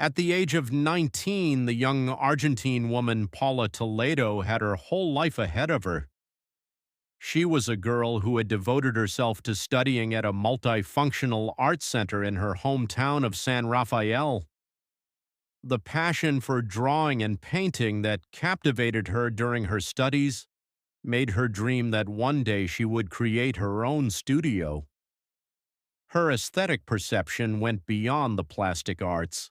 At the age of 19, the young Argentine woman Paula Toledo had her whole life ahead of her. She was a girl who had devoted herself to studying at a multifunctional art center in her hometown of San Rafael. The passion for drawing and painting that captivated her during her studies made her dream that one day she would create her own studio. Her aesthetic perception went beyond the plastic arts.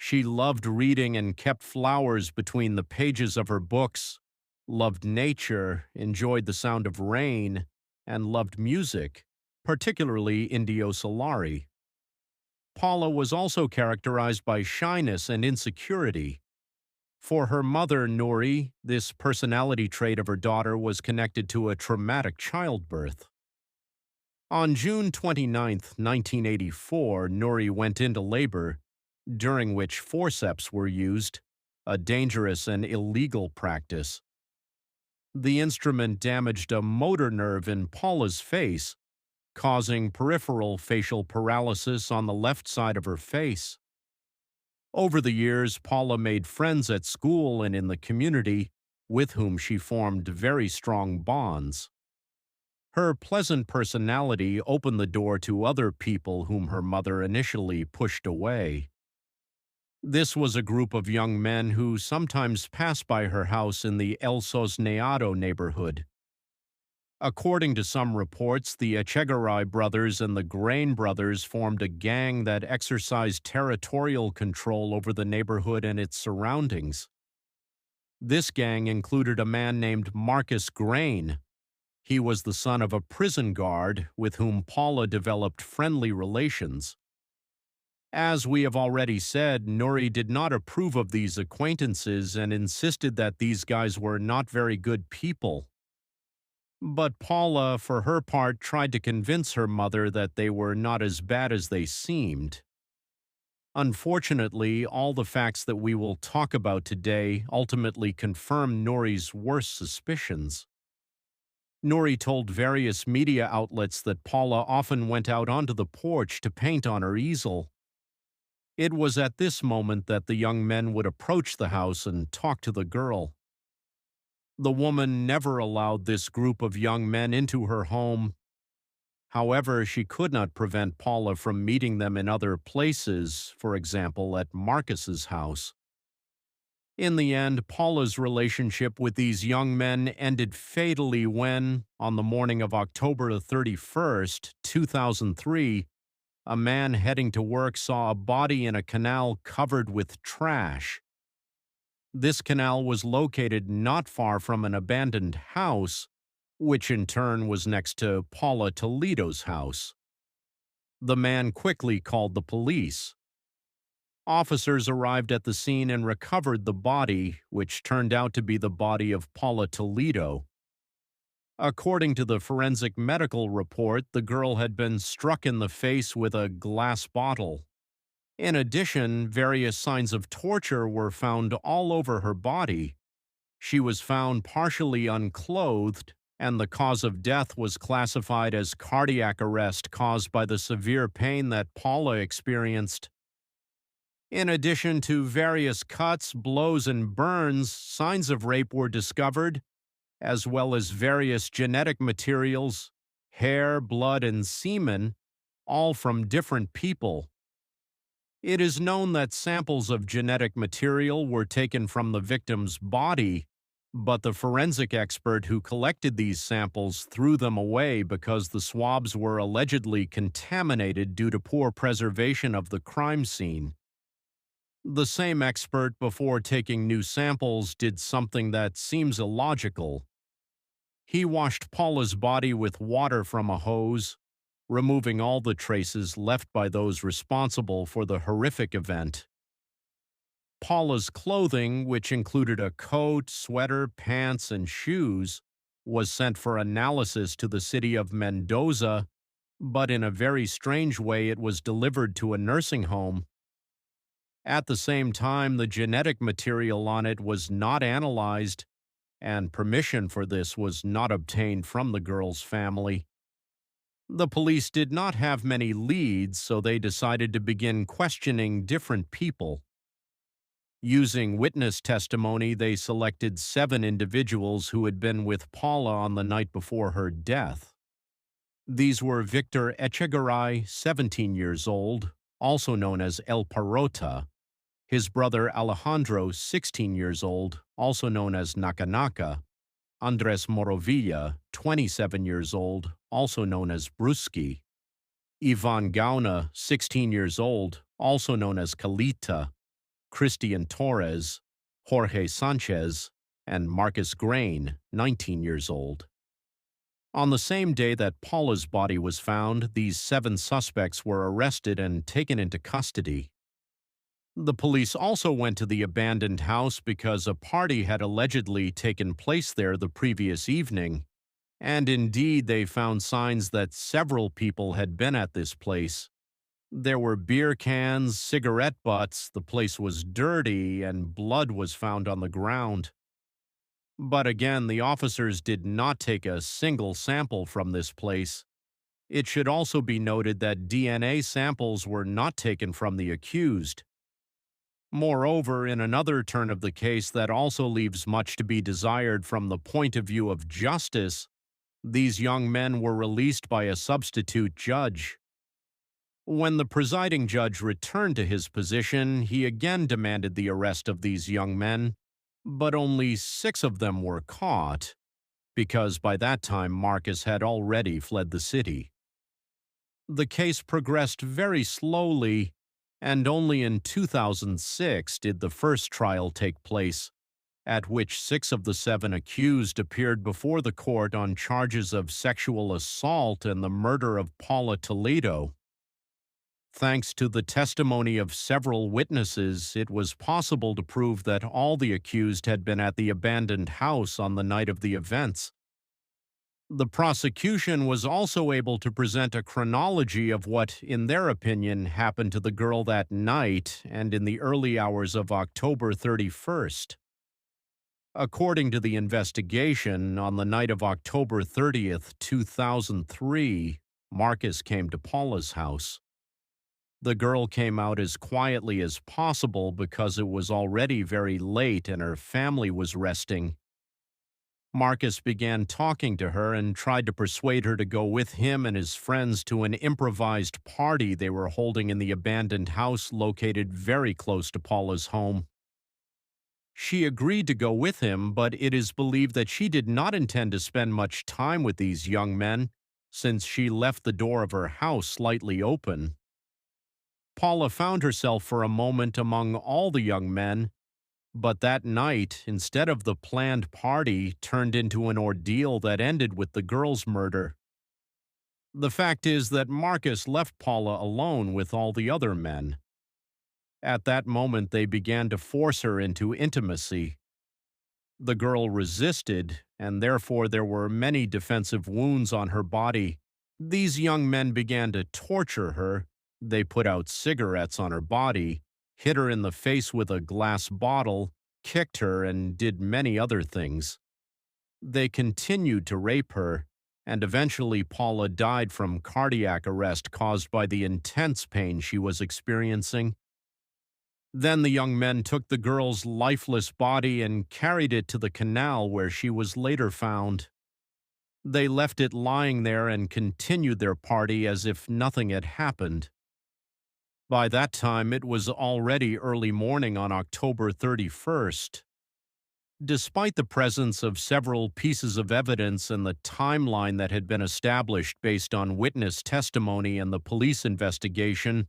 She loved reading and kept flowers between the pages of her books, loved nature, enjoyed the sound of rain, and loved music, particularly Indio Solari. Paula was also characterized by shyness and insecurity. For her mother, Nuri, this personality trait of her daughter was connected to a traumatic childbirth. On June 29, 1984, Nuri went into labor, during which forceps were used, a dangerous and illegal practice. The instrument damaged a motor nerve in Paula's face, causing peripheral facial paralysis on the left side of her face. Over the years, Paula made friends at school and in the community, with whom she formed very strong bonds. Her pleasant personality opened the door to other people whom her mother initially pushed away. This was a group of young men who sometimes passed by her house in the El Sosneado neighborhood. According to some reports, the Echegaray brothers and the Grain brothers formed a gang that exercised territorial control over the neighborhood and its surroundings. This gang included a man named Marcus Grain. He was the son of a prison guard with whom Paula developed friendly relations. As we have already said, Nuri did not approve of these acquaintances and insisted that these guys were not very good people. But Paula, for her part, tried to convince her mother that they were not as bad as they seemed. Unfortunately, all the facts that we will talk about today ultimately confirm Nuri's worst suspicions. Nuri told various media outlets that Paula often went out onto the porch to paint on her easel. It was at this moment that the young men would approach the house and talk to the girl. The woman never allowed this group of young men into her home. However, she could not prevent Paula from meeting them in other places, for example, at Marcus's house. In the end, Paula's relationship with these young men ended fatally when, on the morning of October 31st, 2003, a man heading to work saw a body in a canal covered with trash. This canal was located not far from an abandoned house, which in turn was next to Paula Toledo's house. The man quickly called the police. Officers arrived at the scene and recovered the body, which turned out to be the body of Paula Toledo. According to the forensic medical report, the girl had been struck in the face with a glass bottle. In addition, various signs of torture were found all over her body. She was found partially unclothed, and the cause of death was classified as cardiac arrest caused by the severe pain that Paula experienced. In addition to various cuts, blows, and burns, signs of rape were discovered, as well as various genetic materials, hair, blood, and semen, all from different people. It is known that samples of genetic material were taken from the victim's body, but the forensic expert who collected these samples threw them away because the swabs were allegedly contaminated due to poor preservation of the crime scene. The same expert, before taking new samples, did something that seems illogical. He washed Paula's body with water from a hose, removing all the traces left by those responsible for the horrific event. Paula's clothing, which included a coat, sweater, pants, and shoes, was sent for analysis to the city of Mendoza, but in a very strange way it was delivered to a nursing home. At the same time, the genetic material on it was not analyzed, and permission for this was not obtained from the girl's family. The police did not have many leads, so they decided to begin questioning different people. Using witness testimony, they selected 7 individuals who had been with Paula on the night before her death. These were Victor Echegaray, 17 years old, also known as El Parota, his brother Alejandro, 16 years old, also known as Nakanaka, Andres Morovilla, 27 years old, also known as Bruski, Ivan Gauna, 16 years old, also known as Kalita, Christian Torres, Jorge Sanchez, and Marcus Grain, 19 years old. On the same day that Paula's body was found, these 7 suspects were arrested and taken into custody. The police also went to the abandoned house because a party had allegedly taken place there the previous evening, and indeed they found signs that several people had been at this place. There were beer cans, cigarette butts, the place was dirty, and blood was found on the ground. But again, the officers did not take a single sample from this place. It should also be noted that DNA samples were not taken from the accused. Moreover, in another turn of the case that also leaves much to be desired from the point of view of justice, these young men were released by a substitute judge. When the presiding judge returned to his position, he again demanded the arrest of these young men, but only 6 of them were caught, because by that time Marcus had already fled the city. The case progressed very slowly, and only in 2006 did the first trial take place, at which 6 of the 7 accused appeared before the court on charges of sexual assault and the murder of Paula Toledo. Thanks to the testimony of several witnesses, it was possible to prove that all the accused had been at the abandoned house on the night of the events. The prosecution was also able to present a chronology of what, in their opinion, happened to the girl that night and in the early hours of October 31st. According to the investigation, on the night of October 30th, 2003, Marcus came to Paula's house. The girl came out as quietly as possible because it was already very late and her family was resting. Marcus began talking to her and tried to persuade her to go with him and his friends to an improvised party they were holding in the abandoned house located very close to Paula's home. She agreed to go with him, but it is believed that she did not intend to spend much time with these young men, since she left the door of her house slightly open. Paula found herself for a moment among all the young men, but that night, instead of the planned party, turned into an ordeal that ended with the girl's murder. The fact is that Marcus left Paula alone with all the other men. At that moment, they began to force her into intimacy. The girl resisted, and therefore there were many defensive wounds on her body. These young men began to torture her. They put out cigarettes on her body, hit her in the face with a glass bottle, kicked her, and did many other things. They continued to rape her, and eventually Paula died from cardiac arrest caused by the intense pain she was experiencing. Then the young men took the girl's lifeless body and carried it to the canal where she was later found. They left it lying there and continued their party as if nothing had happened. By that time, it was already early morning on October 31st. Despite the presence of several pieces of evidence and the timeline that had been established based on witness testimony and the police investigation,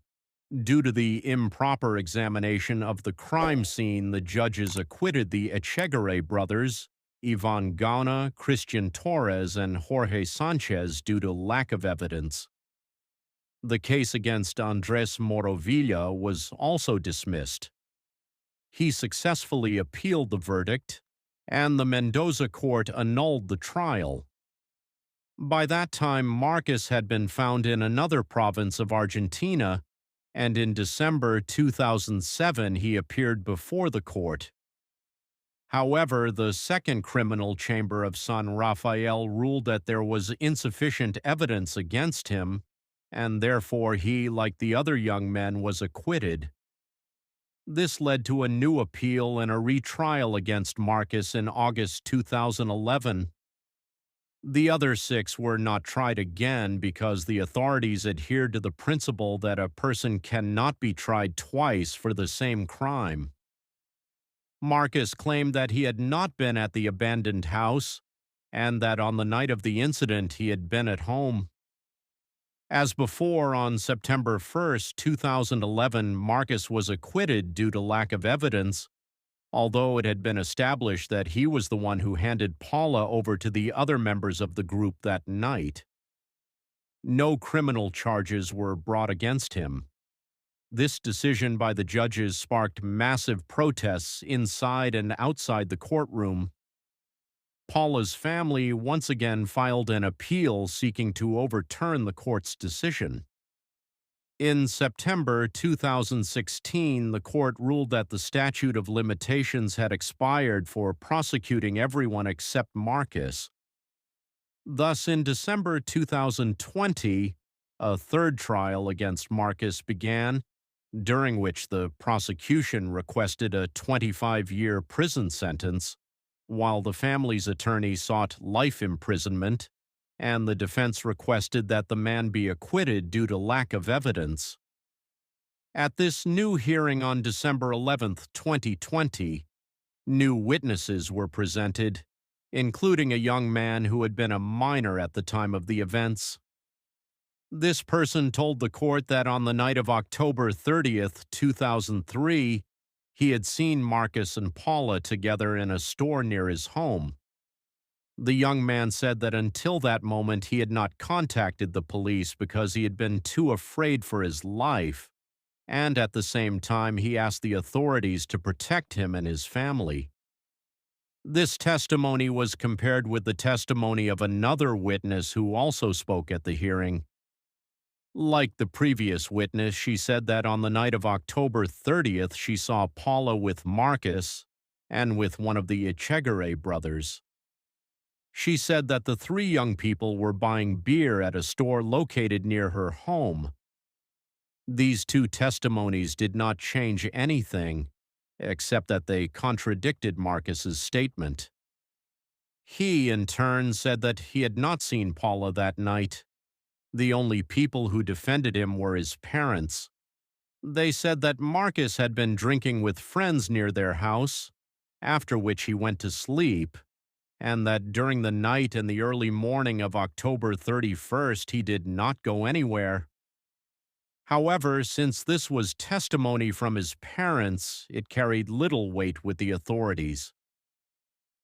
due to the improper examination of the crime scene, the judges acquitted the Echegaray brothers, Ivan Gauna, Christian Torres, and Jorge Sanchez due to lack of evidence. The case against Andres Morovilla was also dismissed. He successfully appealed the verdict, and the Mendoza court annulled the trial. By that time, Marcus had been found in another province of Argentina, and in December 2007 he appeared before the court. However, the second criminal chamber of San Rafael ruled that there was insufficient evidence against him, and therefore he, like the other young men, was acquitted. This led to a new appeal and a retrial against Marcus in August 2011. The other six were not tried again because the authorities adhered to the principle that a person cannot be tried twice for the same crime. Marcus claimed that he had not been at the abandoned house and that on the night of the incident he had been at home. As before, on September 1st, 2011, Marcus was acquitted due to lack of evidence, although it had been established that he was the one who handed Paula over to the other members of the group that night. No criminal charges were brought against him. This decision by the judges sparked massive protests inside and outside the courtroom. Paula's family once again filed an appeal seeking to overturn the court's decision. In September 2016, the court ruled that the statute of limitations had expired for prosecuting everyone except Marcus. Thus, in December 2020, a third trial against Marcus began, during which the prosecution requested a 25-year prison sentence, while the family's attorney sought life imprisonment, and the defense requested that the man be acquitted due to lack of evidence. At this new hearing on December 11th, 2020, new witnesses were presented, including a young man who had been a minor at the time of the events. This person told the court that on the night of October 30th, 2003, he had seen Marcus and Paula together in a store near his home. The young man said that until that moment he had not contacted the police because he had been too afraid for his life, and at the same time he asked the authorities to protect him and his family. This testimony was compared with the testimony of another witness who also spoke at the hearing. Like the previous witness, she said that on the night of October 30th, she saw Paula with Marcus and with one of the Echegare brothers. She said that the three young people were buying beer at a store located near her home. These two testimonies did not change anything, except that they contradicted Marcus's statement. He, in turn, said that he had not seen Paula that night. The only people who defended him were his parents. They said that Marcus had been drinking with friends near their house, after which he went to sleep, and that during the night and the early morning of October 31st he did not go anywhere. However, since this was testimony from his parents, it carried little weight with the authorities.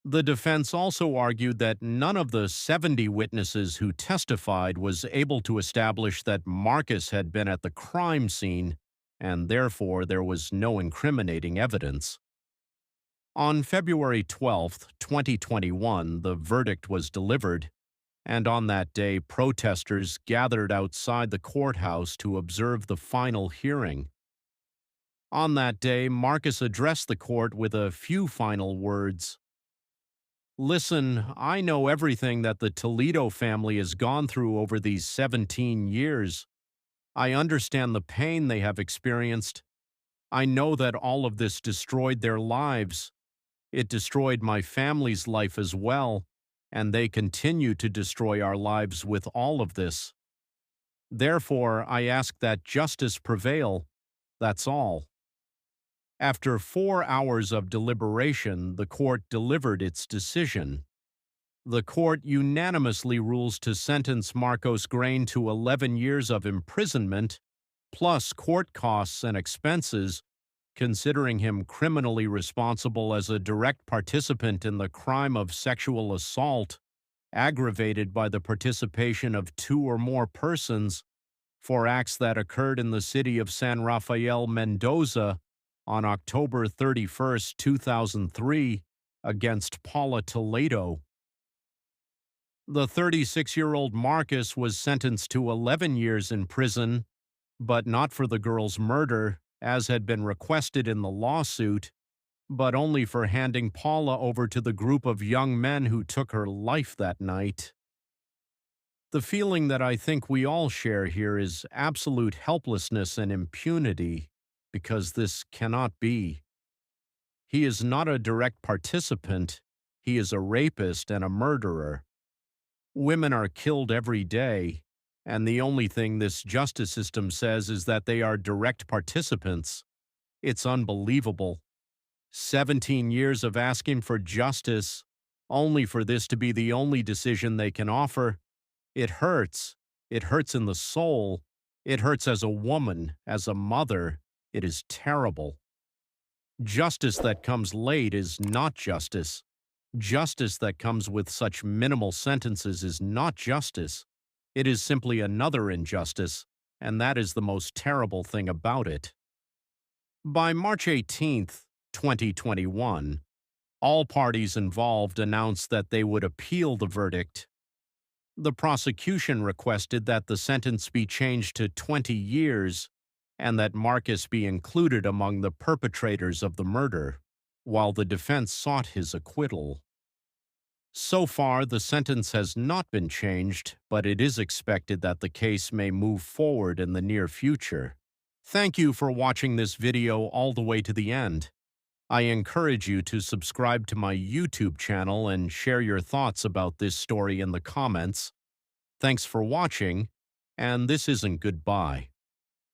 The defense also argued that none of the 70 witnesses who testified was able to establish that Marcus had been at the crime scene, and therefore there was no incriminating evidence. On February 12, 2021, the verdict was delivered, and on that day, protesters gathered outside the courthouse to observe the final hearing. On that day, Marcus addressed the court with a few final words. "Listen, I know everything that the Toledo family has gone through over these 17 years. I understand the pain they have experienced. I know that all of this destroyed their lives. It destroyed my family's life as well, and they continue to destroy our lives with all of this. Therefore, I ask that justice prevail. That's all." After 4 hours of deliberation, the court delivered its decision. The court unanimously rules to sentence Marcos Grain to 11 years of imprisonment, plus court costs and expenses, considering him criminally responsible as a direct participant in the crime of sexual assault, aggravated by the participation of 2 or more persons, for acts that occurred in the city of San Rafael, Mendoza, on October 31st, 2003, against Paula Toledo. The 36-year-old Marcus was sentenced to 11 years in prison, but not for the girl's murder, as had been requested in the lawsuit. but only for handing Paula over to the group of young men who took her life that night. The feeling that I think we all share here is absolute helplessness and impunity, because this cannot be. He is not a direct participant, he is a rapist and a murderer. Women are killed every day, and the only thing this justice system says is that they are direct participants. It's unbelievable. 17 years of asking for justice, only for this to be the only decision they can offer. It hurts. It hurts in the soul. It hurts as a woman, as a mother. It is terrible. Justice that comes late is not justice. Justice that comes with such minimal sentences is not justice. It is simply another injustice, and that is the most terrible thing about it. By March 18th, 2021, all parties involved announced that they would appeal the verdict. The prosecution requested that the sentence be changed to 20 years and that Marcus be included among the perpetrators of the murder, while the defense sought his acquittal. So far, the sentence has not been changed, but it is expected that the case may move forward in the near future. Thank you for watching this video all the way to the end. I encourage you to subscribe to my YouTube channel and share your thoughts about this story in the comments. Thanks for watching, and this isn't goodbye.